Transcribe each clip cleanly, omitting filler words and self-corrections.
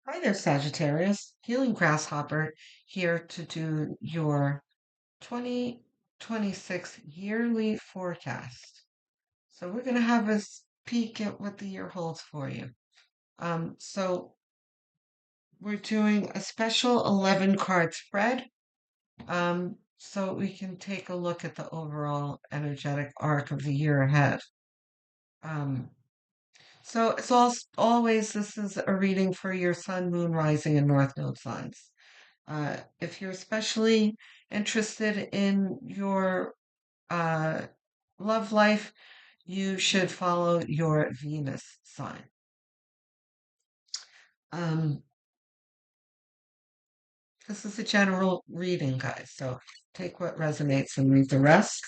Hi there, Sagittarius. Healing Grasshopper here to do your 2026 yearly forecast. So we're going to have a peek at what the year holds for you. So we're doing a special 11 card spread. So we can take a look at the overall energetic arc of the year ahead. Um, so it's always, this is a reading for your sun, moon, rising, and north node signs. If you're especially interested in your uh, love life, you should follow your Venus sign. Um, this is a general reading, guys, so take what resonates and leave the rest.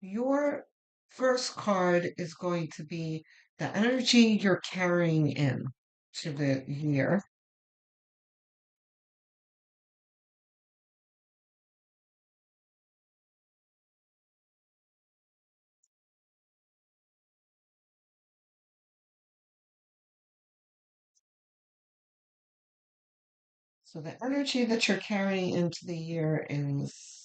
Your first card is going to be the energy you're carrying in to the year. So the energy that you're carrying into the year is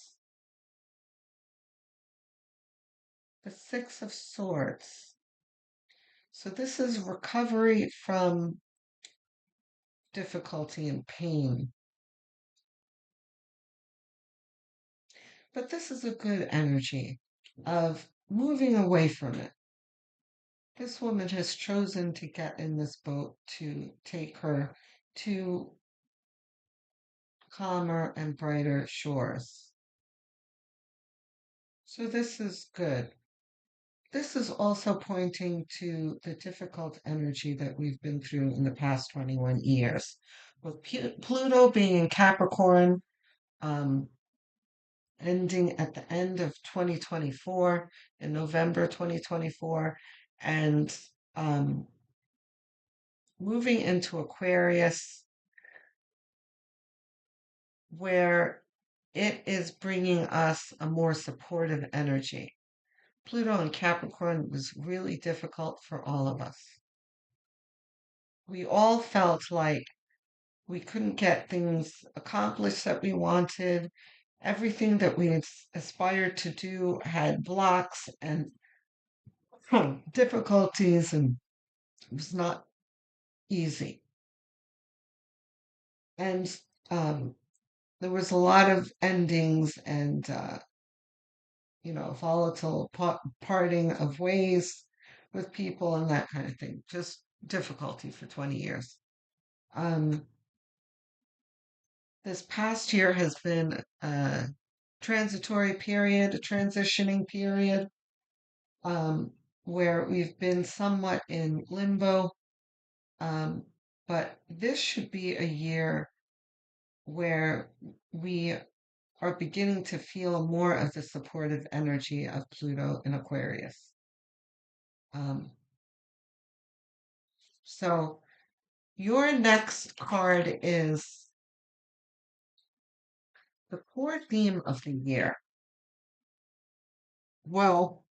the Six of Swords. So this is recovery from difficulty and pain. But this is a good energy of moving away from it. This woman has chosen to get in this boat to take her to calmer and brighter shores. So this is good. This is also pointing to the difficult energy that we've been through in the past 21 years. With Pluto being in Capricorn, um, ending at the end of 2024, in November 2024, and um, moving into Aquarius, where it is bringing us a more supportive energy. Pluto and Capricorn was really difficult for all of us. We all felt like we couldn't get things accomplished that we wanted. Everything that we aspired to do had blocks and difficulties, and it was not easy. And um, there was a lot of endings and, volatile parting of ways with people and that kind of thing. Just difficulty for 20 years. Um, this past year has been a transitory period, a transitioning period, um, where we've been somewhat in limbo. Um, but this should be a year where we are beginning to feel more of the supportive energy of Pluto in Aquarius. Um, so your next card is the core theme of the year. Well,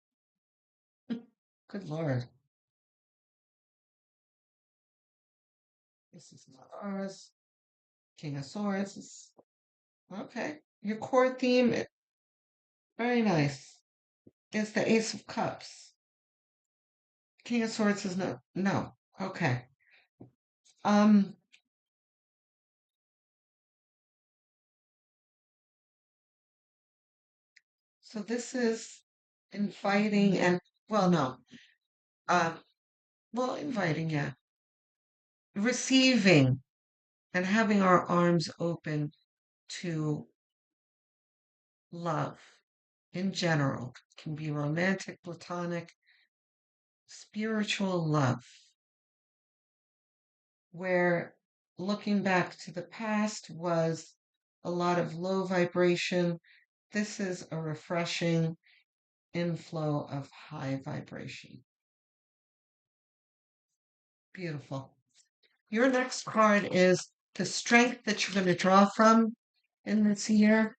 good Lord, this is not ours. King of Swords is okay. Your core theme, very nice. Is the Ace of Cups. King of Swords is no. Okay. Um, so this is inviting and well, no. Um, inviting, yeah. Receiving and having our arms open to love in general. It can be romantic, platonic, spiritual love, where looking back to the past was a lot of low vibration. This is a refreshing inflow of high vibration. Beautiful. Your next card is the strength that you're going to draw from in this year.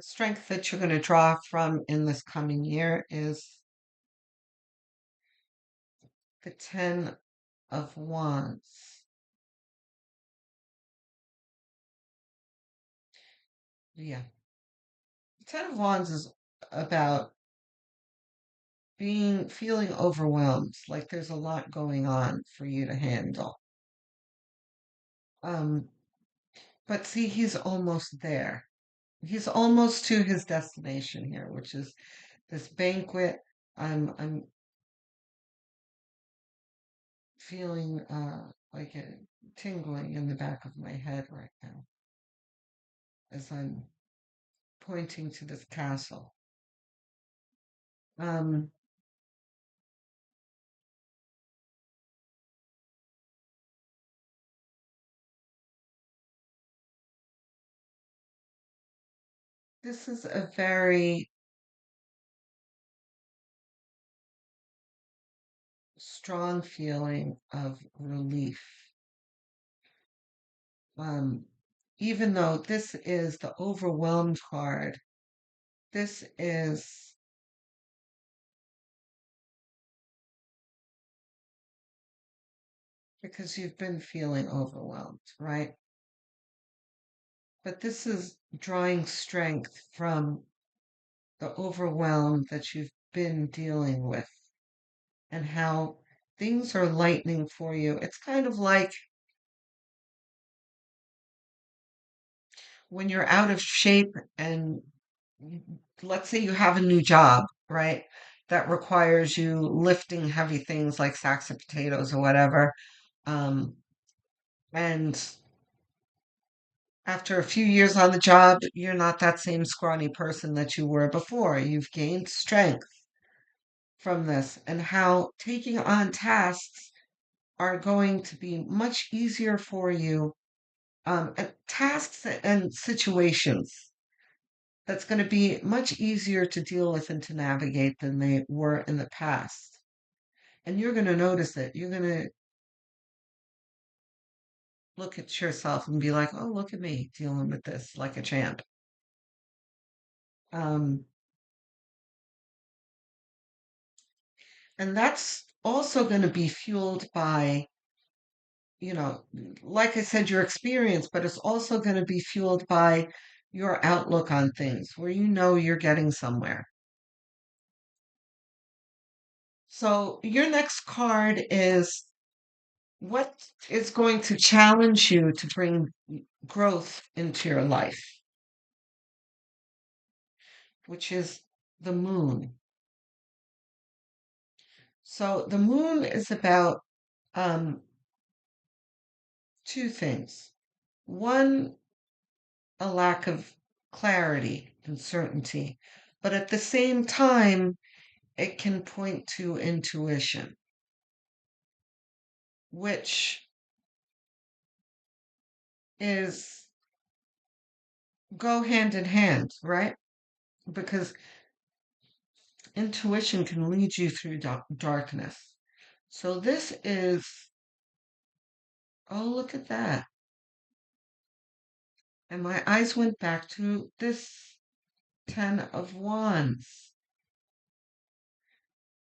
strength that you're going to draw from in this coming year is the Ten of Wands. Yeah. The Ten of Wands is about feeling overwhelmed, like there's a lot going on for you to handle. Um, but see, he's almost there. He's almost to his destination here, which is this banquet. I'm feeling like a tingling in the back of my head right now as I'm pointing to this castle. Um, this is a very strong feeling of relief. Um, Even though this is the overwhelmed card, this is because you've been feeling overwhelmed, right? But this is drawing strength from the overwhelm that you've been dealing with and how things are lightening for you. It's kind of like when you're out of shape and let's say you have a new job, right? That requires you lifting heavy things like sacks of potatoes or whatever. Um, and after a few years on the job, you're not that same scrawny person that you were before. You've gained strength from this, and how taking on tasks are going to be much easier for you. Tasks and situations that's going to be much easier to deal with and to navigate than they were in the past. And you're going to notice it. You're going to look at yourself and be like, oh, look at me dealing with this like a champ. Um, and that's also going to be fueled by, you know, like I said, your experience, but it's also going to be fueled by your outlook on things where you know you're getting somewhere. So your next card is what is going to challenge you to bring growth into your life, which is the moon. So the moon is about um, two things. One, a lack of clarity and certainty, but at the same time, it can point to intuition, which is go hand in hand, right? Because intuition can lead you through darkness. So this is, oh, look at that. And my eyes went back to this Ten of Wands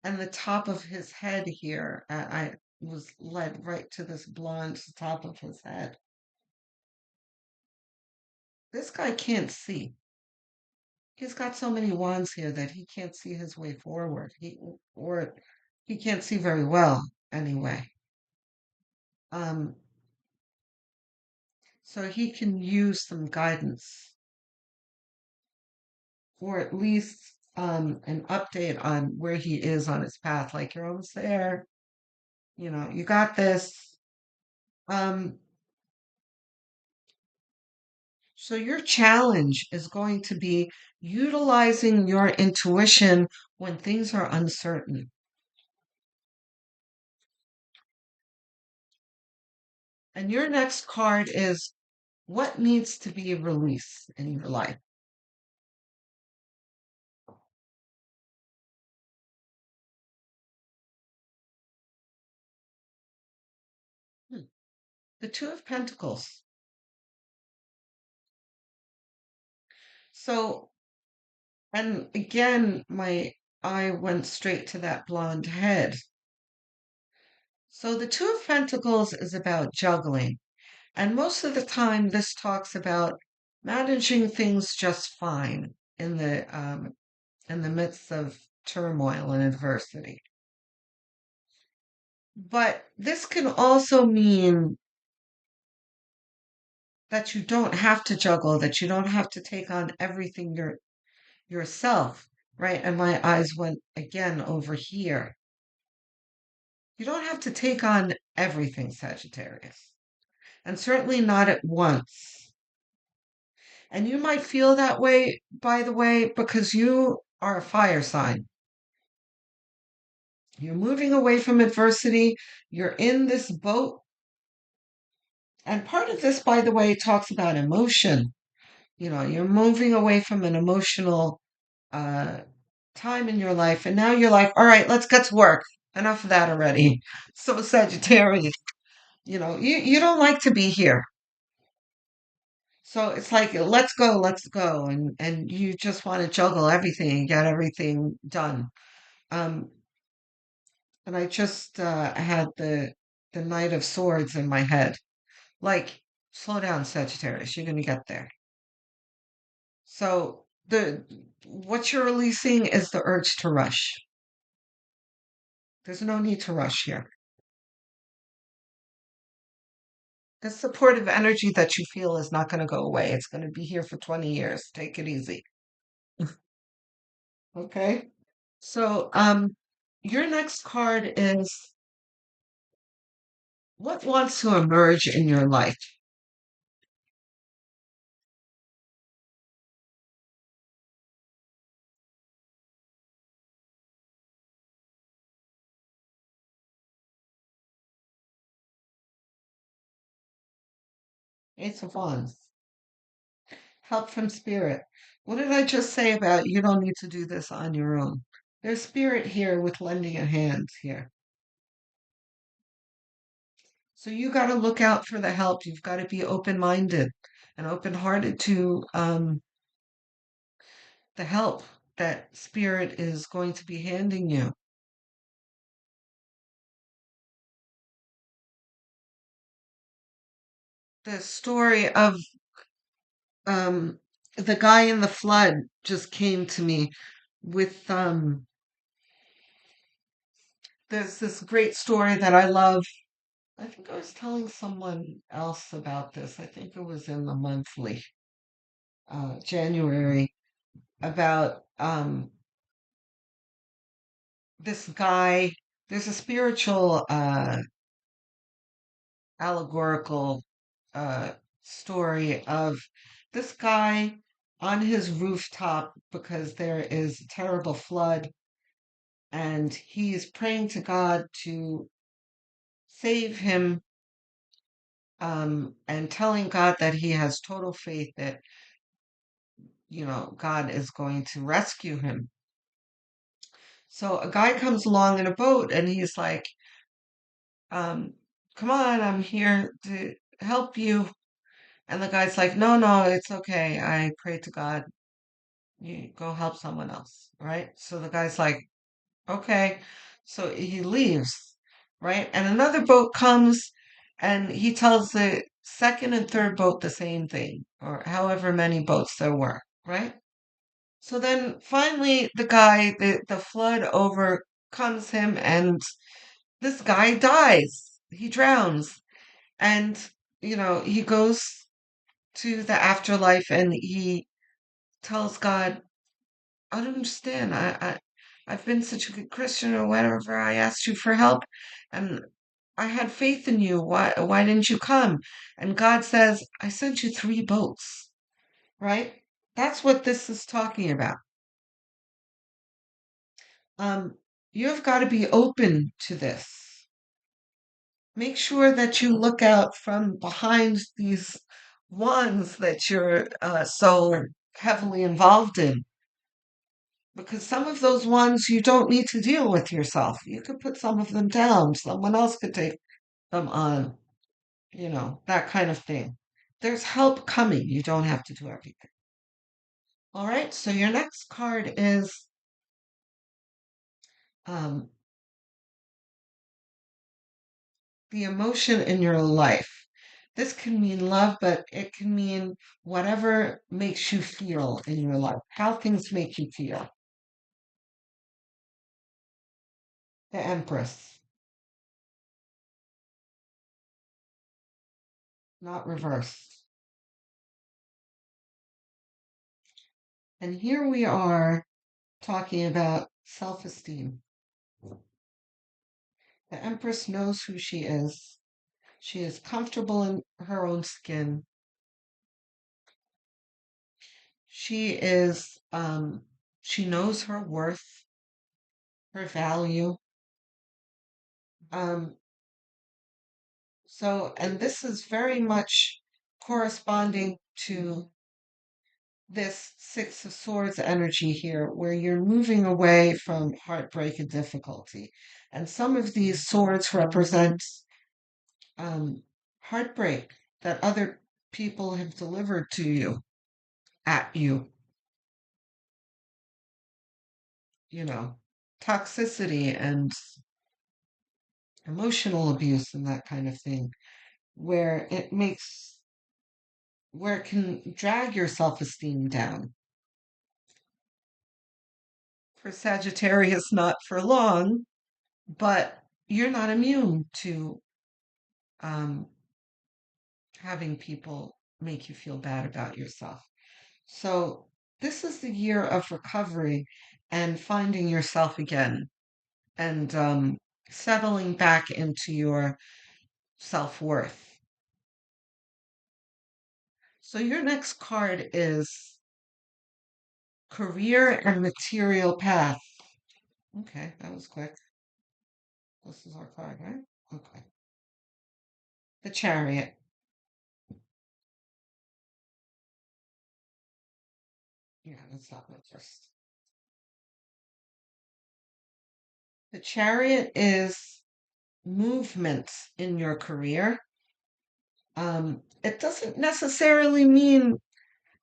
and the top of his head here. I was led right to this blonde top of his head. This guy can't see. He's got so many wands here that he can't see his way forward. Or he can't see very well anyway. Um, so he can use some guidance or at least an update on where he is on his path. Like you're almost there, you got this. Um, so your challenge is going to be utilizing your intuition when things are uncertain. And your next card is what needs to be released in your life. Hmm. The Two of Pentacles. So And again, my eye went straight to that blonde head. So the Two of Pentacles is about juggling. And most of the time, this talks about managing things just fine in the midst of turmoil and adversity. But this can also mean that you don't have to juggle, that you don't have to take on everything yourself, right? And my eyes went again over here. You don't have to take on everything, Sagittarius, and certainly not at once. And you might feel that way, by the way, because you are a fire sign. You're moving away from adversity. You're in this boat. And part of this, by the way, talks about emotion. You know, you're moving away from an emotional uh, time in your life. And now you're like, all right, let's get to work. Enough of that already. So, Sagittarius, you don't like to be here. So it's like, let's go. And you just want to juggle everything and get everything done. Um, and I just had the Knight of Swords in my head. Like, slow down, Sagittarius. You're going to get there. So the what you're releasing is the urge to rush. There's no need to rush here. The supportive energy that you feel is not going to go away. It's going to be here for 20 years. Take it easy. Okay? So, your next card is what wants to emerge in your life? Ace of Wands. Help from spirit. What did I just say about you don't need to do this on your own? There's spirit here with lending a hand here. So you got to look out for the help. You've got to be open-minded and open-hearted to the help that spirit is going to be handing you. The story of um, the guy in the flood just came to me with there's this great story that I love. I think I was telling someone else about this. I think it was in the monthly, January, about this guy. There's a spiritual, allegorical story of this guy on his rooftop because there is a terrible flood, and he's praying to God to save him, and telling God that he has total faith that God is going to rescue him. So a guy comes along in a boat and he's like, um, come on, I'm here to help you. And the guy's like, no, no, it's okay. I pray to God. You go help someone else, right? So the guy's like, okay. So he leaves, right? And another boat comes and he tells the second and third boat the same thing, or however many boats there were, right? So then finally the flood overcomes him and this guy dies. He drowns. And, he goes to the afterlife and he tells God, I don't understand. I've been such a good Christian or whatever. I asked you for help and I had faith in you. Why didn't you come? And God says, I sent you 3 boats, right? That's what this is talking about. You've got to be open to this. Make sure that you look out from behind these ones that you're so heavily involved in. Because some of those ones you don't need to deal with yourself. You could put some of them down. Someone else could take them on, that kind of thing. There's help coming. You don't have to do everything. All right, so your next card is um, the emotion in your life. This can mean love, but it can mean whatever makes you feel in your life, how things make you feel. The Empress, not reversed. And here we are talking about self esteem. The Empress knows who she is. She is comfortable in her own skin. She knows her worth, her value. Um, and this is very much corresponding to this Six of Swords energy here, where you're moving away from heartbreak and difficulty. And some of these swords represent um, heartbreak that other people have delivered to you, at you, you know, toxicity and emotional abuse and that kind of thing, where where it can drag your self esteem down. For Sagittarius, not for long, but you're not immune to um, having people make you feel bad about yourself. So, this is the year of recovery and finding yourself again and settling back into your self worth. So, your next card is career and material path. Okay, that was quick. This is our card, right? Okay. The Chariot. Yeah, that's not my first. The Chariot is movement in your career. It doesn't necessarily mean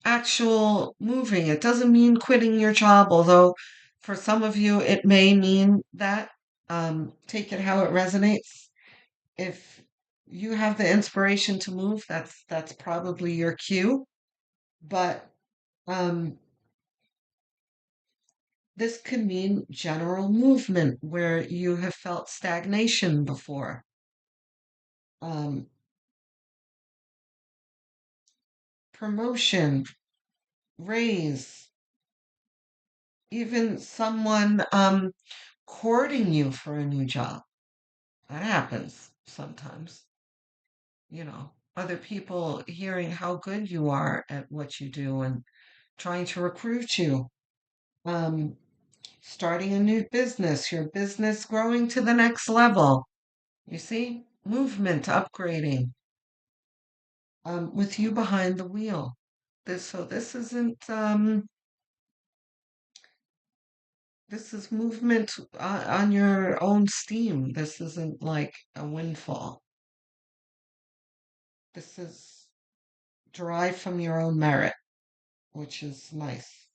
actual moving. It doesn't mean quitting your job, although for some of you it may mean that. Take it how it resonates. If you have the inspiration to move, that's probably your cue. But um, this could mean general movement where you have felt stagnation before. Um, Promotion, raise, even someone courting you for a new job. That happens sometimes. Other people hearing how good you are at what you do and trying to recruit you. Um, Starting a new business, your business growing to the next level. You see, movement, upgrading, with you behind the wheel. This isn't this is movement on your own steam. This isn't like a windfall. This is derived from your own merit, which is nice.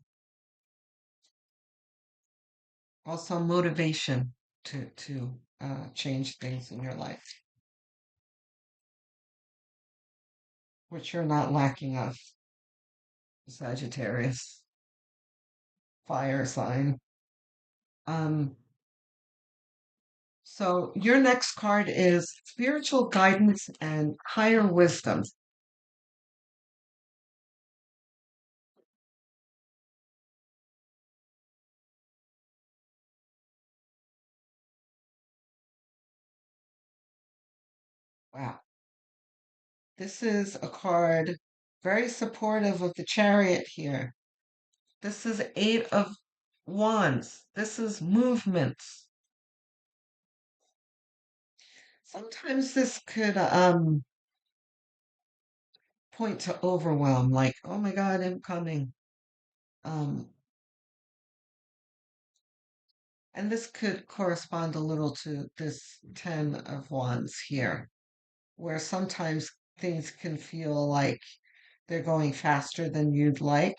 Also, motivation to change things in your life, which you're not lacking of, Sagittarius, fire sign. Um, so your next card is spiritual guidance and higher wisdom. Wow. This is a card very supportive of the chariot here. This is Eight of Wands. This is movements. Sometimes this could point to overwhelm, like, oh my God, I'm coming. Um, and this could correspond a little to this Ten of Wands here, where sometimes things can feel like they're going faster than you'd like.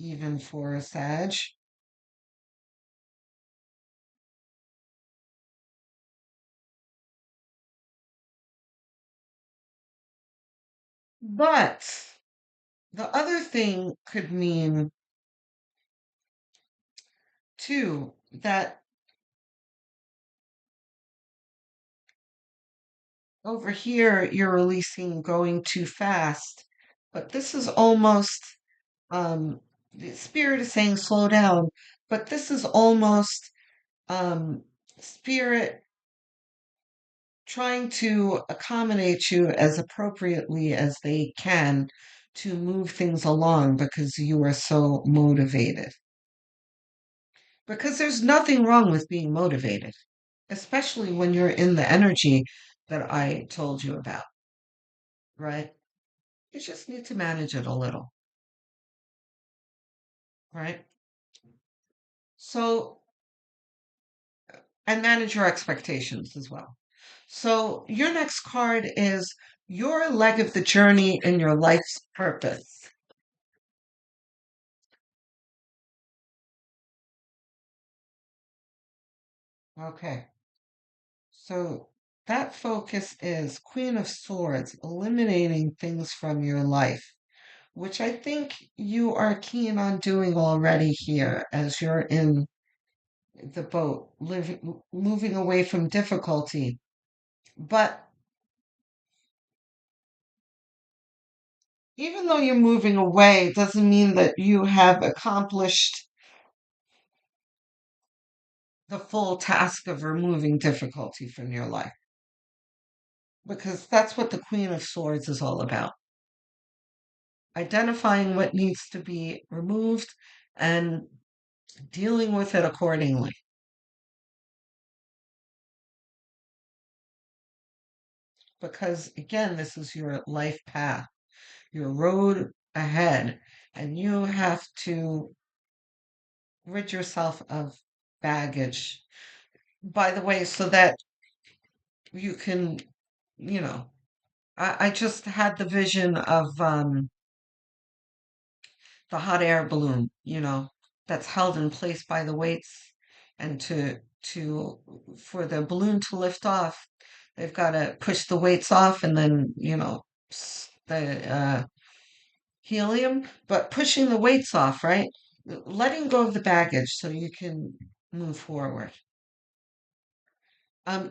even for a Sag. But the other thing could mean, too, that over here you're releasing going too fast. But this is almost, the spirit is saying slow down, but this is almost um, spirit trying to accommodate you as appropriately as they can to move things along because you are so motivated. Because there's nothing wrong with being motivated, especially when you're in the energy that I told you about, right? You just need to manage it a little, right? So, and manage your expectations as well. So, your next card is your leg of the journey in your life's purpose. Okay. So that focus is Queen of Swords, eliminating things from your life, which I think you are keen on doing already here as you're in the boat, living, moving away from difficulty. But even though you're moving away, it doesn't mean that you have accomplished the full task of removing difficulty from your life, because that's what the Queen of Swords is all about. Identifying what needs to be removed and dealing with it accordingly. Because again, this is your life path, your road ahead, and you have to rid yourself of baggage. By the way, so that you can, you know, I just had the vision of the hot air balloon, that's held in place by the weights, and to for the balloon to lift off, they've got to push the weights off, and then the helium, but pushing the weights off, right? Letting go of the baggage so you can move forward.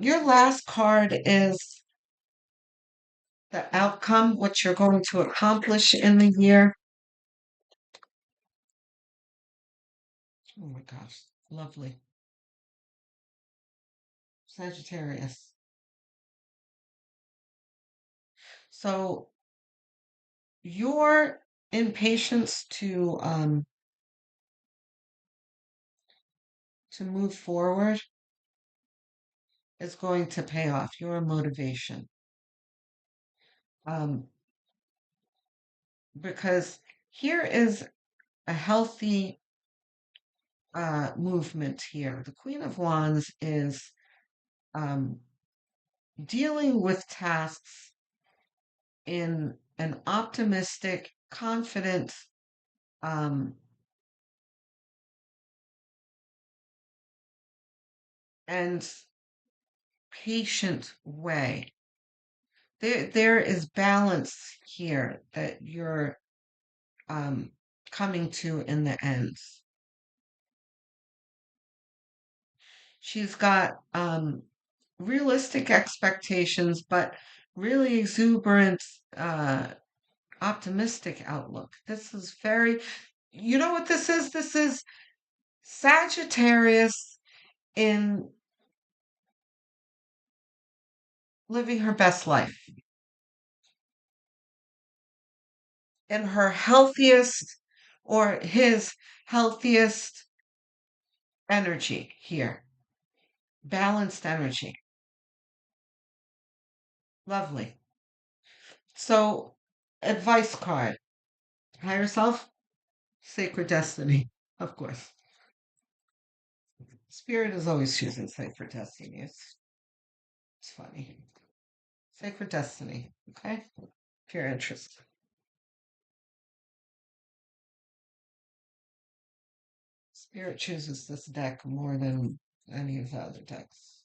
Your last card is the outcome, what you're going to accomplish in the year. Oh my gosh, lovely. Sagittarius. So your impatience to move forward is going to pay off. Your motivation. Um, because here is a healthy movement here. The Queen of Wands is um, dealing with tasks in an optimistic, confident, um, and patient way. There is balance here that you're um, coming to in the end. She's got realistic expectations, but really exuberant, optimistic outlook. This is very, you know what this is? This is Sagittarius in living her best life, in her healthiest or his healthiest energy here. Balanced energy. Lovely. So, advice card. Higher self, sacred destiny, of course. Spirit is always choosing sacred destiny. It's funny. Sacred destiny, okay? If you're interested. Spirit chooses this deck more than any of the other decks,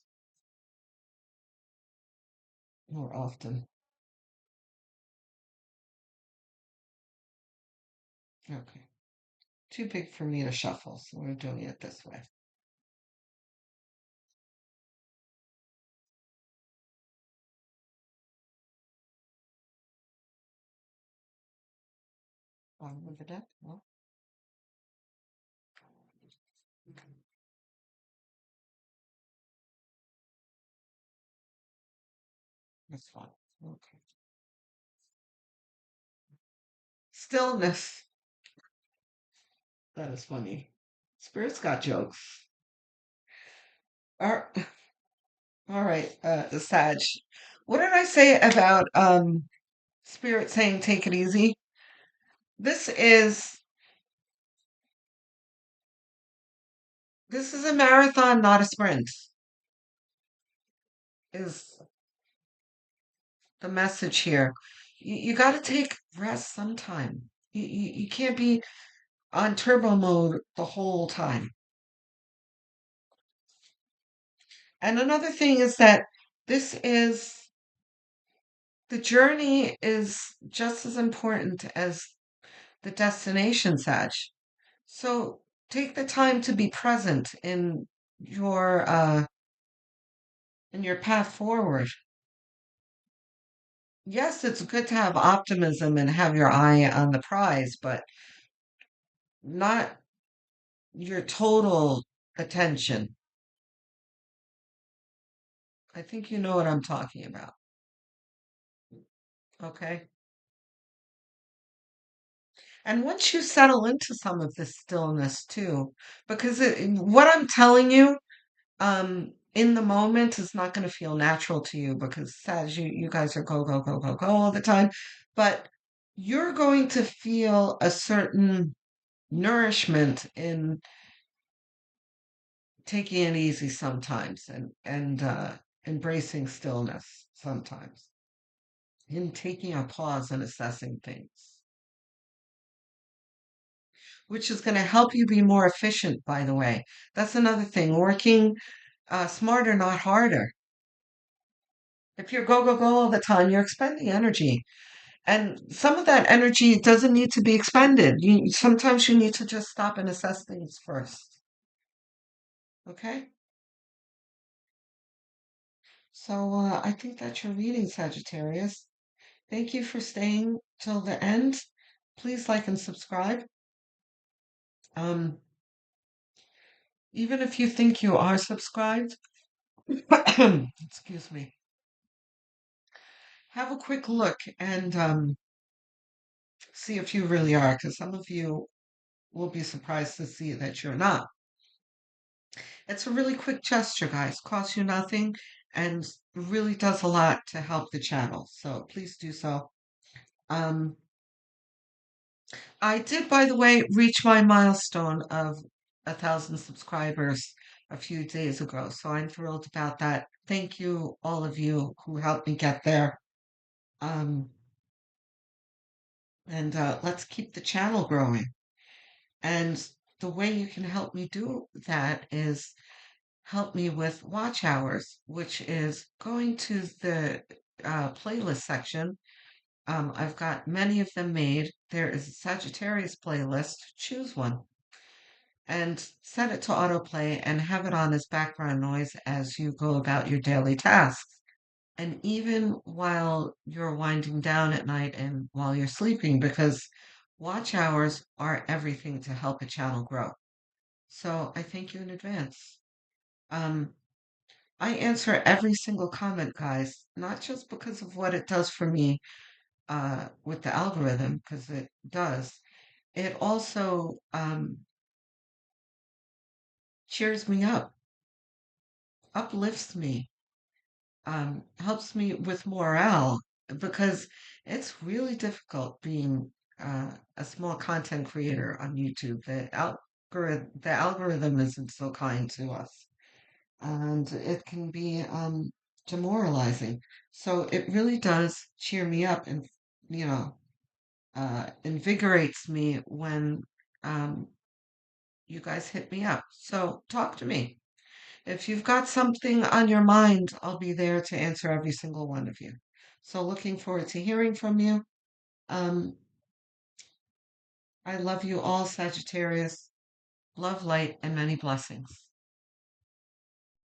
more often. Okay. Too big for me to shuffle, so we're doing it this way. Bottom of the deck? Well, that's fine. Okay. Stillness. That is funny. Spirit's got jokes. All all right, Sag. What did I say about Spirit saying take it easy? This is this is a marathon, not a sprint. Is the message here. You got to take rest sometime. You can't be on turbo mode the whole time. And another thing is that this is the journey is just as important as the destination, Sag. So take the time to be present in your path forward. Yes, it's good to have optimism and have your eye on the prize, but not your total attention. I think you know what I'm talking about. Okay. And once you settle into some of this stillness too, because what I'm telling you, in the moment is not going to feel natural to you because as you guys are go, go, go, go, go all the time. But you're going to feel a certain nourishment in taking it easy sometimes and embracing stillness sometimes, in taking a pause and assessing things, which is going to help you be more efficient, by the way. That's another thing, working smarter, not harder. If you're go, go, go all the time, you're expending energy. And some of that energy doesn't need to be expended. Sometimes you need to just stop and assess things first. Okay? So I think that's your reading, Sagittarius. Thank you for staying till the end. Please like and subscribe. Um, even if you think you are subscribed, excuse me, have a quick look and see if you really are, because some of you will be surprised to see that you're not. It's a really quick gesture, guys. Costs you nothing and really does a lot to help the channel. So please do so. Um, I did, by the way, reach my milestone of 1,000 subscribers a few days ago. So I'm thrilled about that. Thank you, all of you who helped me get there. Um, and let's keep the channel growing. And the way you can help me do that is help me with watch hours, which is going to the playlist section. I've got many of them made. There is a Sagittarius playlist. Choose one and set it to autoplay and have it on as background noise as you go about your daily tasks. And even while you're winding down at night and while you're sleeping, because watch hours are everything to help a channel grow. So I thank you in advance. Um, I answer every single comment, guys, not just because of what it does for me with the algorithm, because it does. It also cheers me up, uplifts me, helps me with morale, because it's really difficult being a small content creator on YouTube. The algorithm isn't so kind to us, and it can be demoralizing. So it really does cheer me up and, you know, invigorates me when um, you guys hit me up. So talk to me. If you've got something on your mind, I'll be there to answer every single one of you. So looking forward to hearing from you. Um, I love you all, Sagittarius. Love, light, and many blessings.